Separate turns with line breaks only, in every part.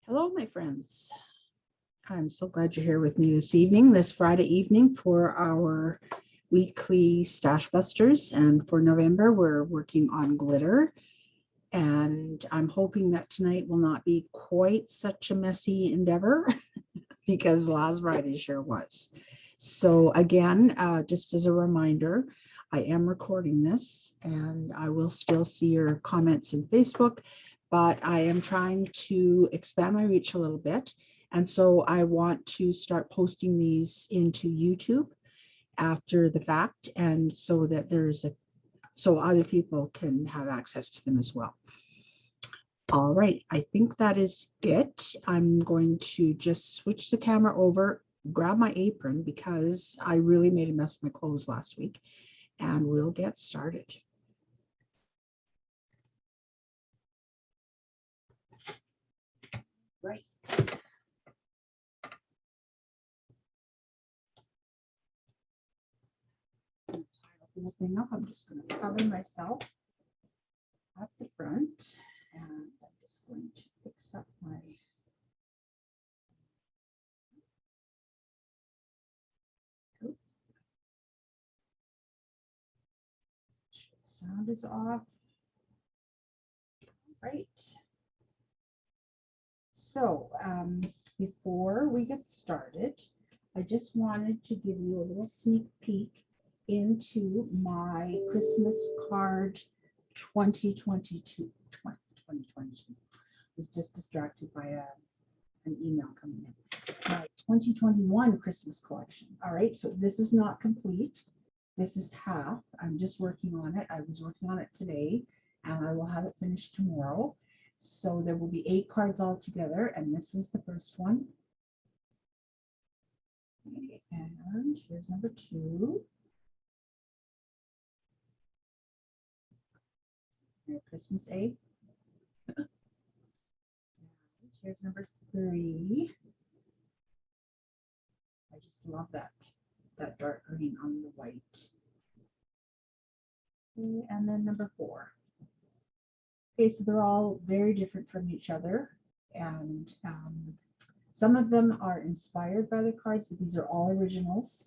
Hello, my friends. I'm so glad you're here with me this evening, this Friday evening, for our weekly Stash Busters. And for November, we're working on glitter. And I'm hoping that tonight will not be quite such a messy endeavor because last Friday sure was. So again, just as a reminder, I am recording this and I will still see your comments in Facebook, but I am trying to expand my reach a little bit. And so I want to start posting these into YouTube after the fact, and so that so other people can have access to them as well. All right, I think that is it. I'm going to just switch the camera over, grab my apron because I really made a mess of my clothes last week, and we'll get started. Right. Tie the whole thing up. I'm just going to cover myself at the front, and I'm just going to fix up my coat. Sound is off. Right. So before we get started, I just wanted to give you a little sneak peek into my Christmas card 2022. I was just distracted by an email coming in. My 2021 Christmas collection. All right, so this is not complete. This is half. I'm just working on it. I was working on it today, and I will have it finished tomorrow. So there will be 8 cards all together, and this is the first one. Okay, and here's number 2. Merry Christmas, eh? Here's number 3. I just love that dark green on the white. Okay, and then number 4. Okay, so they're all very different from each other, and some of them are inspired by the cards, but these are all originals.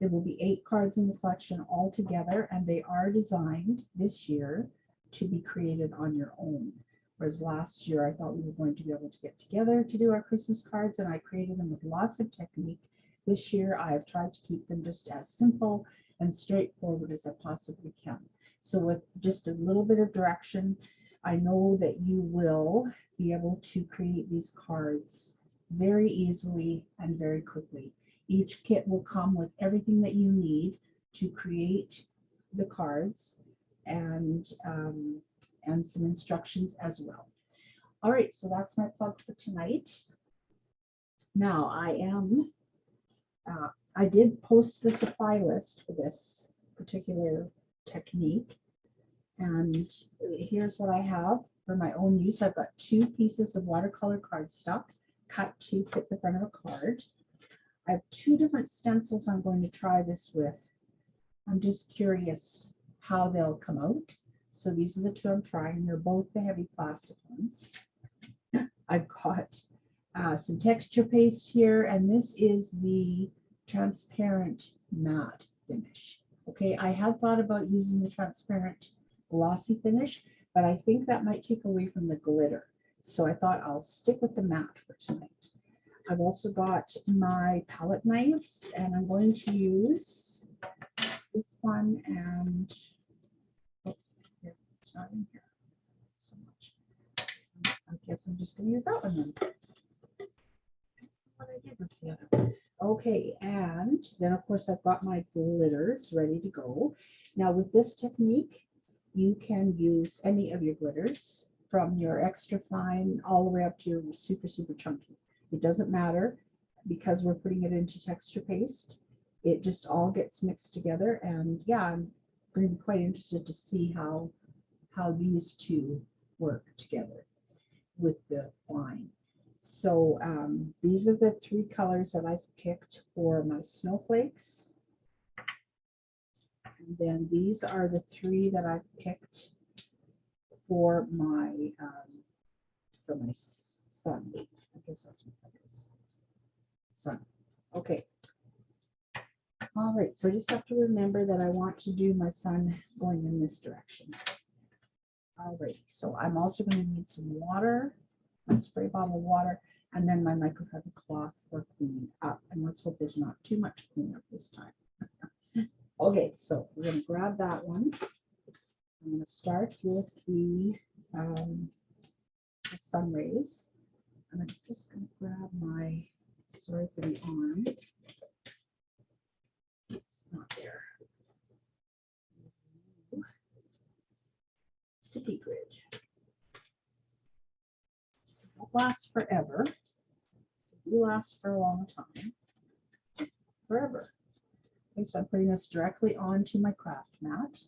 There will be 8 cards in the collection all together, and they are designed this year to be created on your own. Whereas last year, I thought we were going to be able to get together to do our Christmas cards, and I created them with lots of technique. This year, I have tried to keep them just as simple and straightforward as I possibly can. So with just a little bit of direction, I know that you will be able to create these cards very easily and very quickly. Each kit will come with everything that you need to create the cards, and some instructions as well. All right, so that's my plug for tonight. Now I did post the supply list for this particular technique, and here's what I have for my own use. I've got 2 pieces of watercolor cardstock cut to fit the front of a card. I have 2 different stencils I'm going to try this with. I'm just curious how they'll come out. So these are the 2 I'm trying. They're both the heavy plastic ones. I've got some texture paste here, and this is the transparent matte finish. Okay, I had thought about using the transparent glossy finish, but I think that might take away from the glitter. So I thought I'll stick with the matte for tonight. I've also got my palette knives, and I'm going to use this one, and it's not in here so much. I guess I'm just going to use that one then. What I did with the other one. Okay, and then of course I've got my glitters ready to go. Now with this technique, you can use any of your glitters, from your extra fine all the way up to your super, super chunky. It doesn't matter, because we're putting it into texture paste. It just all gets mixed together, and yeah, I'm going to be quite interested to see how these 2 work together with the fine. So these are the 3 colors that I've picked for my snowflakes. And then these are the 3 that I've picked for my sun. I guess that's what that is. Sun. Okay. All right, so I just have to remember that I want to do my sun going in this direction. All right, so I'm also going to need some water, a spray bottle of water, and then my microfiber cloth for cleaning up. And let's hope there's not too much cleanup this time. Okay, so we're going to grab that one. I'm going to start with the sun rays. And I'm just going to grab my, sorry for the arm. It's not there. Sticky grid. It won't last forever. It will last for a long time. Just forever. Okay, so I'm putting this directly onto my craft mat.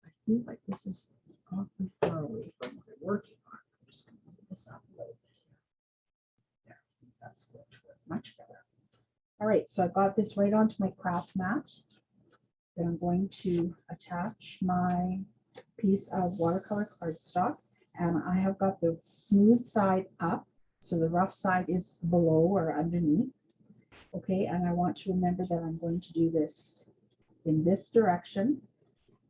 I feel like this is awfully far away from what I'm working on. I'm just going to move this up a little bit here. There, that's going to work much better. All right, so I've got this right onto my craft mat. Then I'm going to attach my piece of watercolor cardstock, and I have got the smooth side up, so the rough side is below or underneath. Okay, and I want to remember that I'm going to do this in this direction.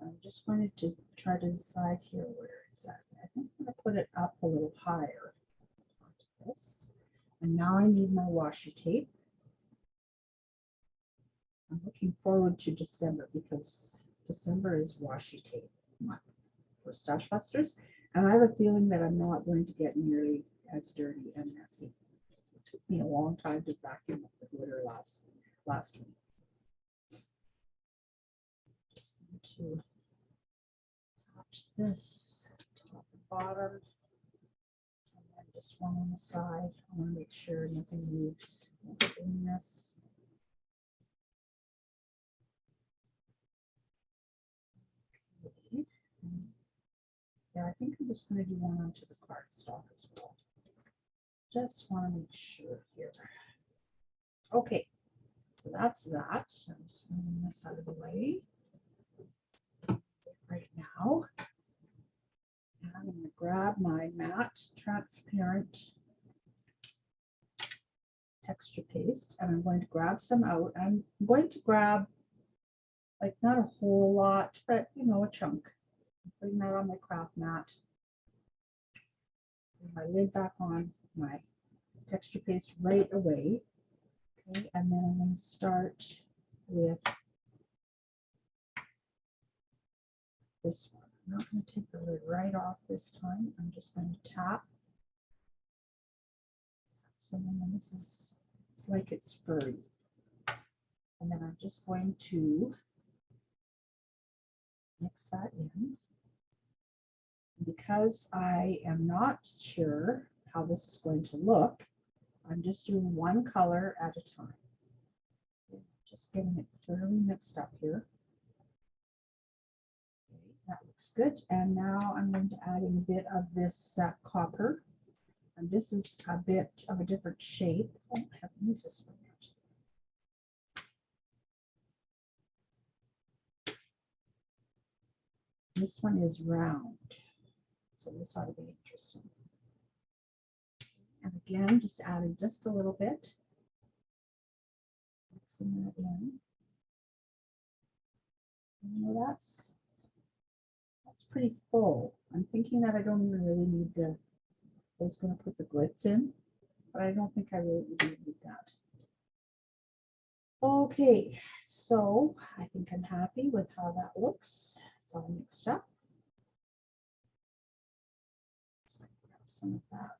I'm just going to try to decide here where exactly. I think I'm going to put it up a little higher onto this. And now I need my washi tape. I'm looking forward to December because December is washi tape month for Stash Busters. And I have a feeling that I'm not going to get nearly as dirty and messy. It took me a long time to vacuum up the glitter last week. Just going to attach this top and bottom. And then just one on the side. I want to make sure nothing moves in this. Yeah, I think I'm just going to do one onto the cardstock as well. Just want to make sure here. Okay, so that's that. I'm just moving this out of the way right now. And I'm going to grab my matte transparent texture paste, and I'm going to grab some out. I'm going to grab, like, not a whole lot, but you know, a chunk. I'm putting that on my craft mat. Put my lid back on my texture paste right away. Okay, and then I'm going to start with this one. I'm not going to take the lid right off this time. I'm just going to tap. So then this is, it's like it's furry. And then I'm just going to mix that in. Because I am not sure how this is going to look, I'm just doing one color at a time. Just getting it thoroughly mixed up here. Okay, that looks good. And now I'm going to add in a bit of this copper. And this is a bit of a different shape. Oh, I haven't used this one yet. This one is round. So this ought to be interesting. And again, just adding just a little bit. Mixing that in. You know, that's pretty full. I'm thinking that I don't even really need the, I was going to put the glitz in, but I don't think I really need that. Okay, so I think I'm happy with how that looks. It's all mixed up. So grab some of that.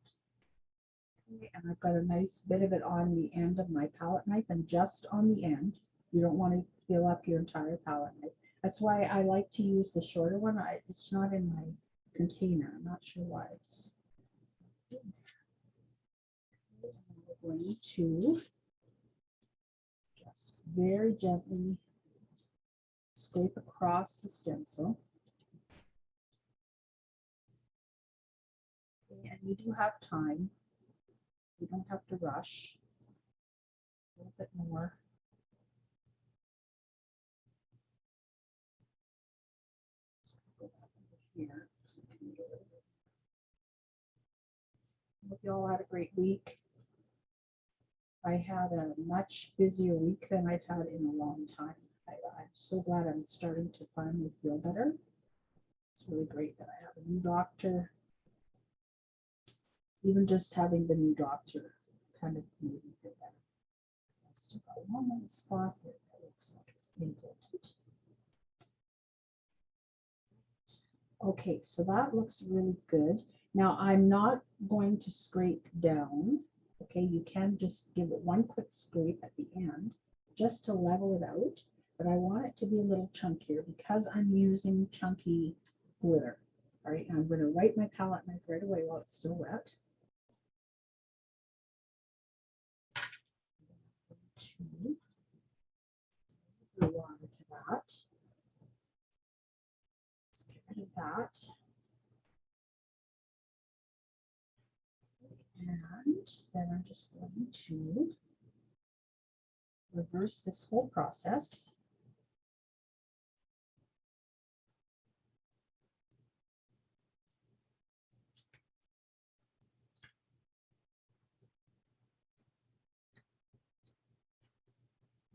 Okay, and I've got a nice bit of it on the end of my palette knife, and just on the end. You don't want to fill up your entire palette knife. That's why I like to use the shorter one. It's not in my container. I'm not sure why it's. We're going to just very gently scrape across the stencil. Okay, and you do have time. You don't have to rush. A little bit more. Go back over here. Hope you all had a great week. I had a much busier week than I've had in a long time. I'm so glad I'm starting to finally feel better. It's really great that I have a new doctor. Even just having the new doctor kind of made me feel better. I still got one on the spot here that looks like it's implanted. Okay, so that looks really good. Now I'm not going to scrape down. Okay, you can just give it one quick scrape at the end just to level it out, but I want it to be a little chunkier because I'm using chunky glitter. All right, I'm going to wipe my palette knife right away while it's still wet. Water to that. Let's get rid of that. And then I'm just going to reverse this whole process.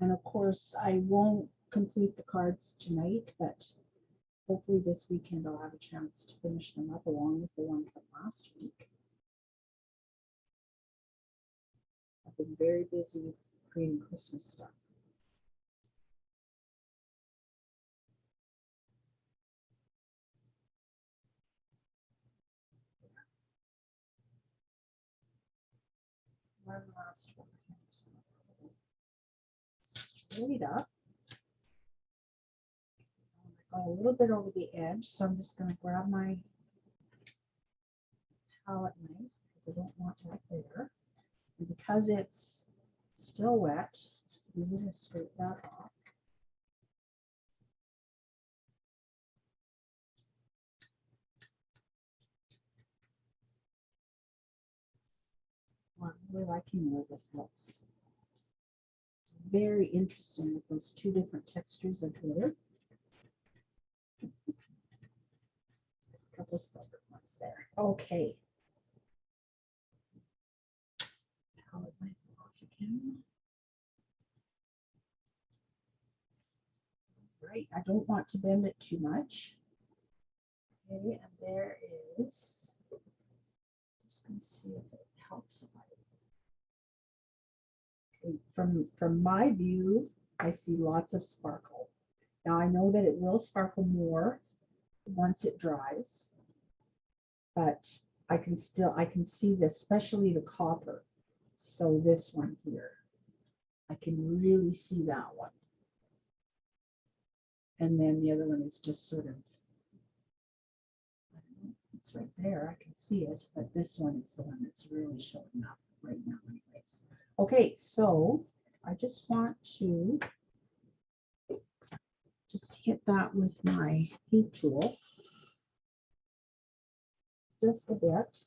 And of course, I won't complete the cards tonight, but hopefully this weekend I'll have a chance to finish them up along with the one from last week. I've been very busy creating Christmas stuff. One last one. Straight up. I got a little bit over the edge, so I'm just going to grab my palette knife because I don't want that there. And because it's still wet, it's easy to scrape that off. I'm really liking the way this looks. It's very interesting with those two different textures of glitter. A couple of stubborn ones there. Okay. Palette knife off again. Right, I don't want to bend it too much. Okay, and there is, just going to see if it helps if I, okay, from my view, I see lots of sparkle. Now I know that it will sparkle more once it dries, but I can see this, especially the copper. So this one here, I can really see that one. And then the other one is just sort of, I don't know, it's right there, I can see it, but this one is the one that's really showing up right now anyways. Okay, so I just want to just hit that with my heat tool just a bit,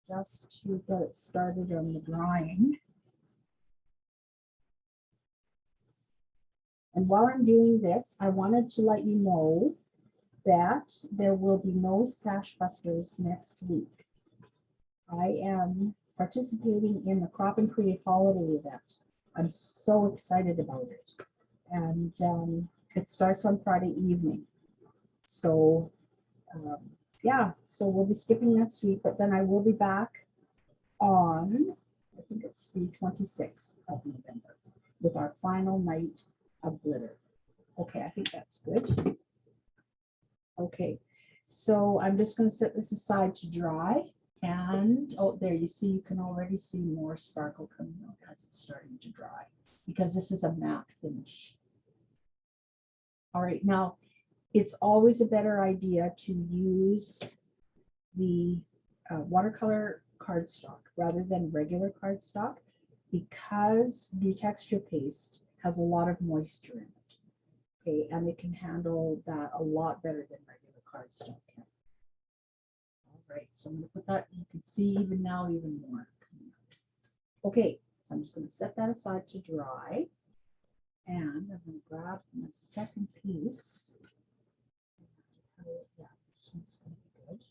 just to get it started on the drying. And while I'm doing this, I wanted to let you know that there will be no Stash Busters next week. I am participating in the Crop and Create holiday event. I'm so excited about it. And it starts on Friday evening. So yeah, so we'll be skipping next week, but then I will be back on, I think it's the 26th of November with our final night of glitter. Okay, I think that's good. Okay, so I'm just going to set this aside to dry. And oh, there you see, you can already see more sparkle coming out as it's starting to dry because this is a matte finish. All right, now it's always a better idea to use the watercolor cardstock rather than regular cardstock because the texture paste has a lot of moisture in it. Okay, and it can handle that a lot better than regular cardstock can. All right, so I'm going to put that, you can see even now even more. Okay, so I'm just going to set that aside to dry. And I'm going to grab my second piece. Yeah, this one's going to be good.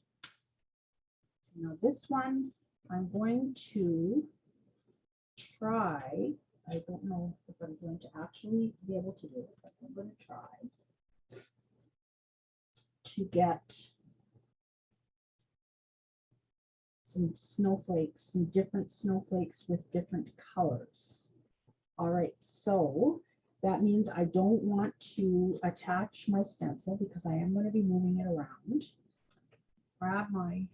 Now this one, I'm going to try, I don't know if I'm going to actually be able to do it, but I'm going to try to get some snowflakes, some different snowflakes with different colors. All right, so that means I don't want to attach my stencil because I am going to be moving it around. Grab my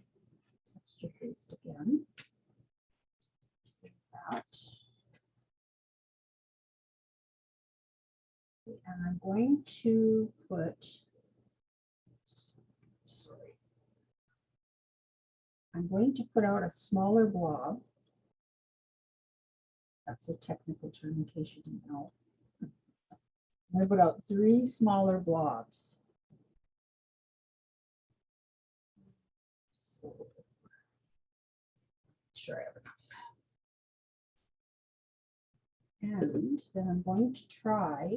texture paste again. That. And I'm going to put, sorry, I'm going to put out a smaller blob. That's a technical term in case you didn't know. I'm going to put out 3 smaller blobs. So, sure I have enough. And then I'm going to try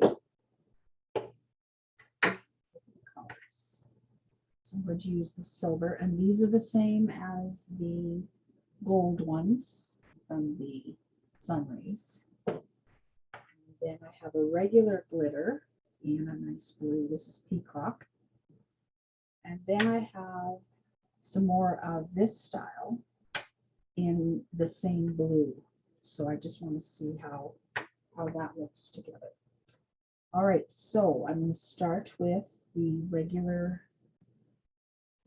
colors. So I'm going to use the silver, and these are the same as the gold ones from the sun rays. And then I have a regular glitter in a nice blue. This is peacock. And then I have some more of this style in the same blue. So I just want to see how that looks together. All right, so I'm going to start with the regular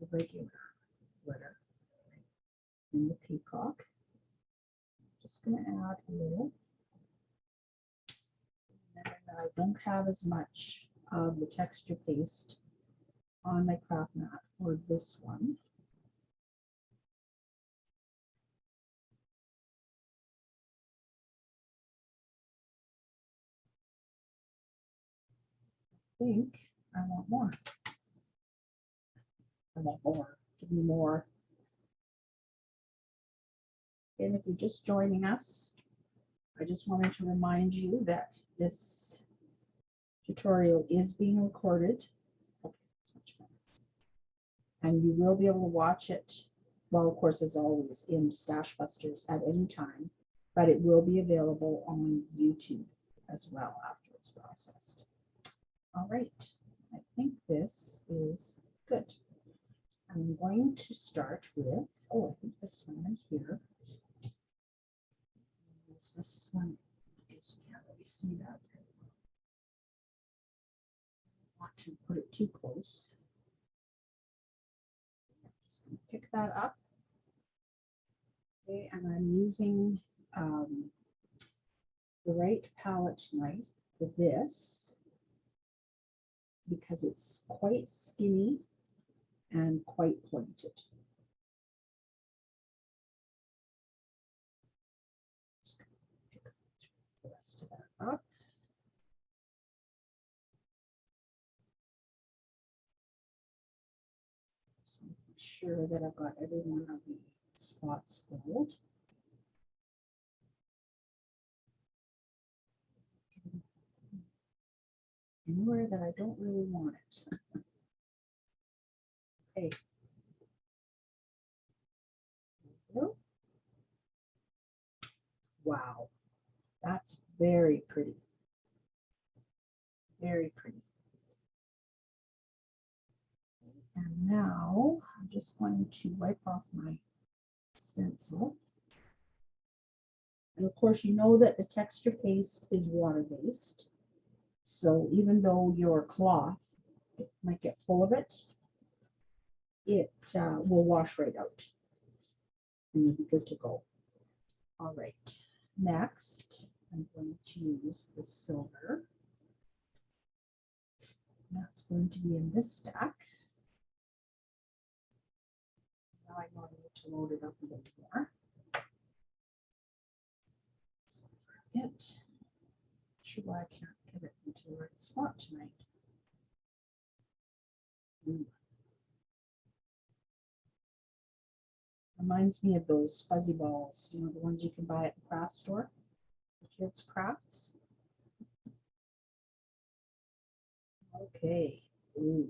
glitter in the peacock. Just going to add a little. And I don't have as much of the texture paste on my craft mat for this one. I think I want more. I want more. Give me more. And if you're just joining us, I just wanted to remind you that this tutorial is being recorded. Okay, that's much better. And you will be able to watch it, well, of course, as always, in Stash Busters at any time, but it will be available on YouTube as well after it's processed. All right, I think this is good. I'm going to start with, oh, I think this one right here. Is this one? I guess we can't really see that. I want to put it too close. I'm just going to pick that up. Okay, and I'm using the right palette knife for this because it's quite skinny and quite pointed. Just going to pick the rest of that up. Just making sure that I've got every one of the spots filled. Anywhere that I don't really want it. Okay. Wow, that's very pretty. Very pretty. And now I'm just going to wipe off my stencil. And of course, you know that the texture paste is water-based. So even though your cloth might get full of it, it will wash right out. And you'll be good to go. All right, next, I'm going to use the silver. That's going to be in this stack. Now I know I need to load it up a little more. So for it, sure why I can't get it into the right spot tonight. Reminds me of those fuzzy balls, you know, the ones you can buy at the craft store, the kids' crafts. Okay. Ooh.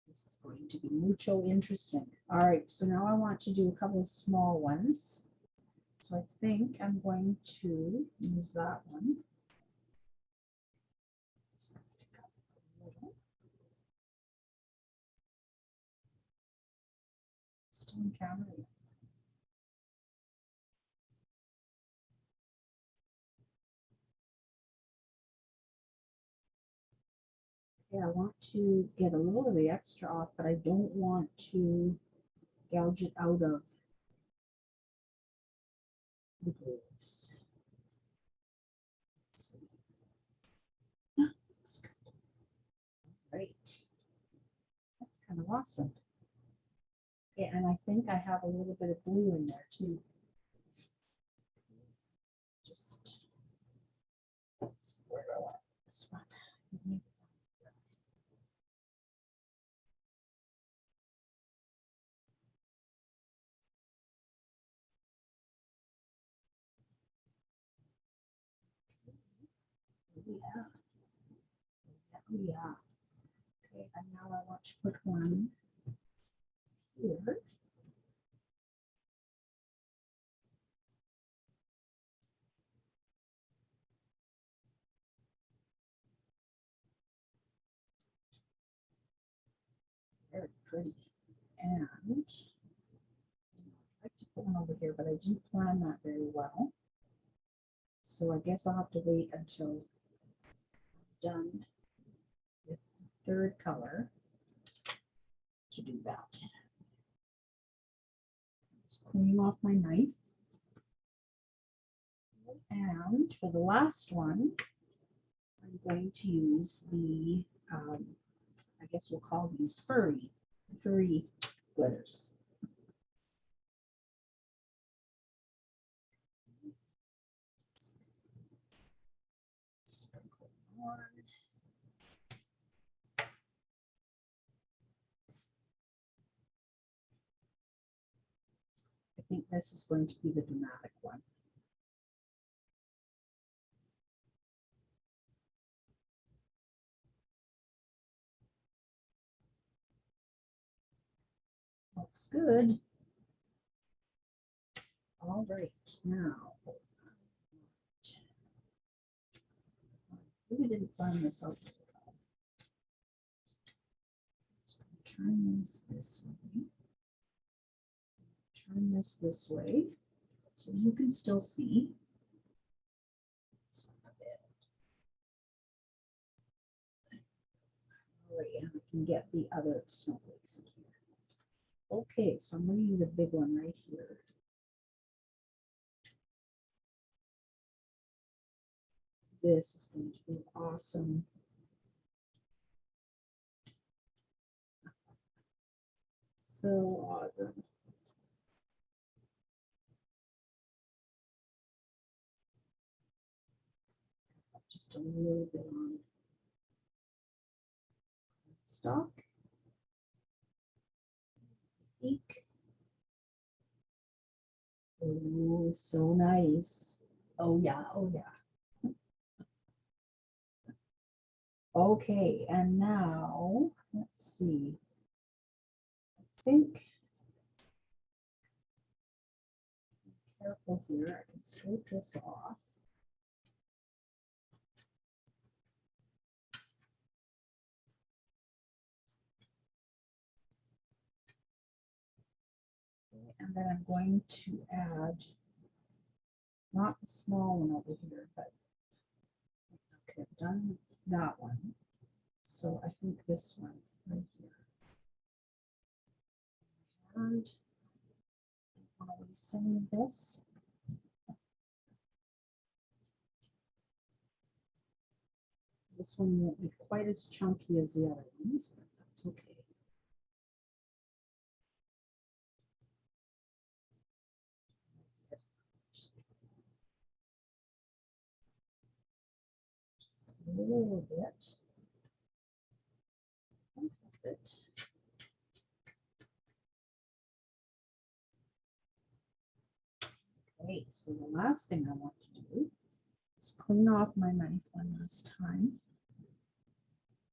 This is going to be mucho interesting. All right, so now I want to do a couple of small ones. So I think I'm going to use that one. Still in camera. Okay, I want to get a little of the extra off, but I don't want to gouge it out of the grooves. Let's see. Looks good. Great. That's kind of awesome. Yeah, and I think I have a little bit of blue in there too. Just let's where do I want this one? Yeah. Yeah. Okay, and now I want to put one here. Very pretty. And I'd like to put one over here, but I didn't plan that very well. So I guess I'll have to wait until I'm done with the third color to do that. Just cleaning off my knife. And for the last one, I'm going to use the, I guess we'll call these furry glitters. Sprinkle on. I think this is going to be the dramatic one. Looks good. All right, now I really didn't plan this out. Just turn this way. Turn this way so you can still see. All right, and I can get the other snowflakes in here. Okay, so I'm going to use a big one right here. This is going to be awesome. So awesome. Just a little bit on stock. Eek. Oh, so nice. Oh yeah, oh yeah. Okay, and now let's see. I think, be careful here, I can scrape this off. Okay, and then I'm going to add not the small one over here, but okay, I've done that one. So I think this one right here. And I want to waste any of this. This one won't be quite as chunky as the other ones, but that's okay. Just a little bit. Okay, so the last thing I want to do is clean off my knife one last time.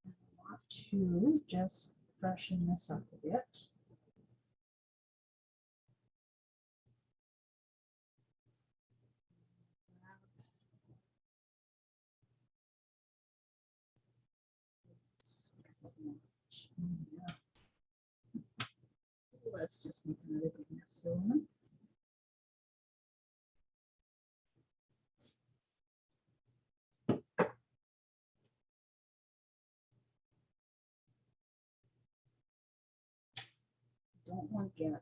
I want to just freshen this up a bit. Let's just make another big nest one. Don't want to get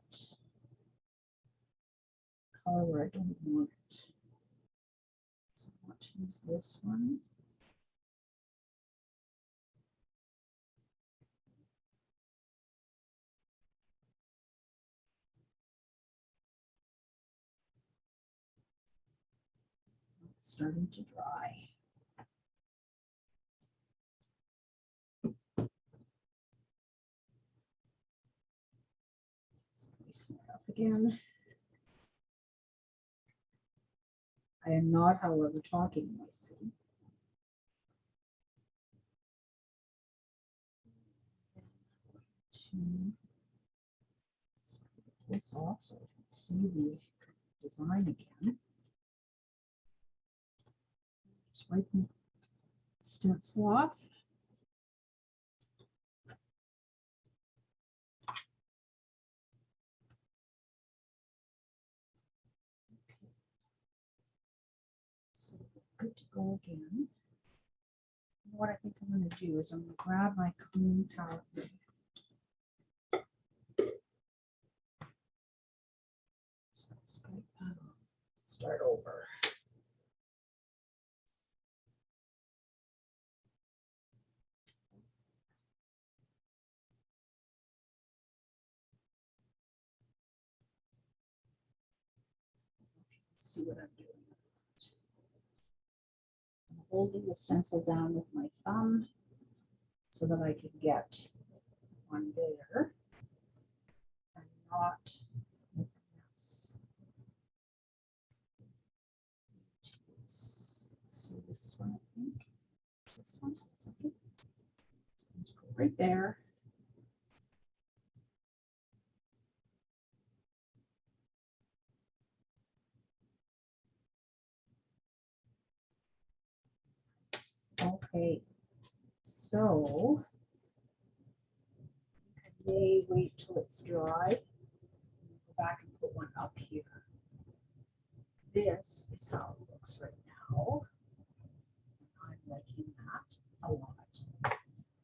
color where I don't want it. So I want to use this one. It's starting to dry. Spice it up again. I am not, however, talking in my sleep. This off so I can see the design again. Just wipe the stencil off. Okay. So we're good to go again. What I think I'm going to do is I'm going to grab my clean palette. Start over. See what I'm doing. I'm holding the stencil down with my thumb so that I can get one there and not make a mess. Let's see this one, I think. This one, okay. Go right there. Okay, so I may wait till it's dry. Go back and put one up here. This is how it looks right now. I'm liking that a lot. Okay,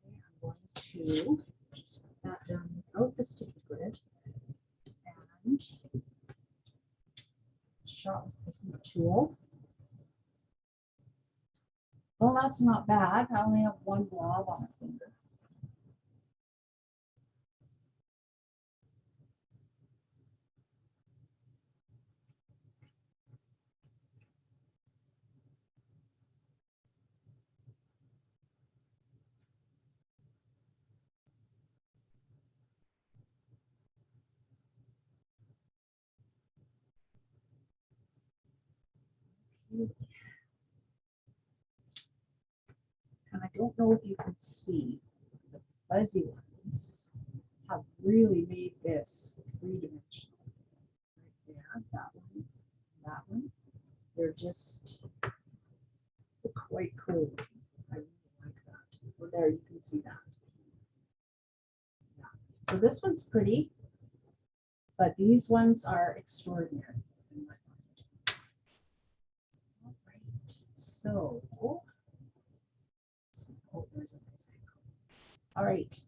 I'm going to just put that down without the sticky grid and shop with the heat tool. Well, that's not bad. I only have one blob on a finger. And I don't know if you can see, the fuzzy ones have really made this three-dimensional. Right there, that one. They're just quite cool. I really like that. Well, there you can see that. Yeah. So this one's pretty, but these ones are extraordinary. All right. So, oh, there's a nice angle. All right.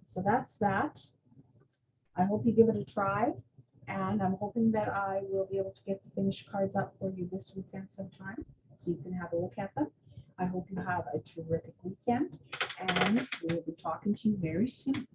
So that's that. I hope you give it a try, and I'm hoping that I will be able to get the finished cards up for you this weekend sometime so you can have a look at them. I hope you have a terrific weekend, and we will be talking to you very soon.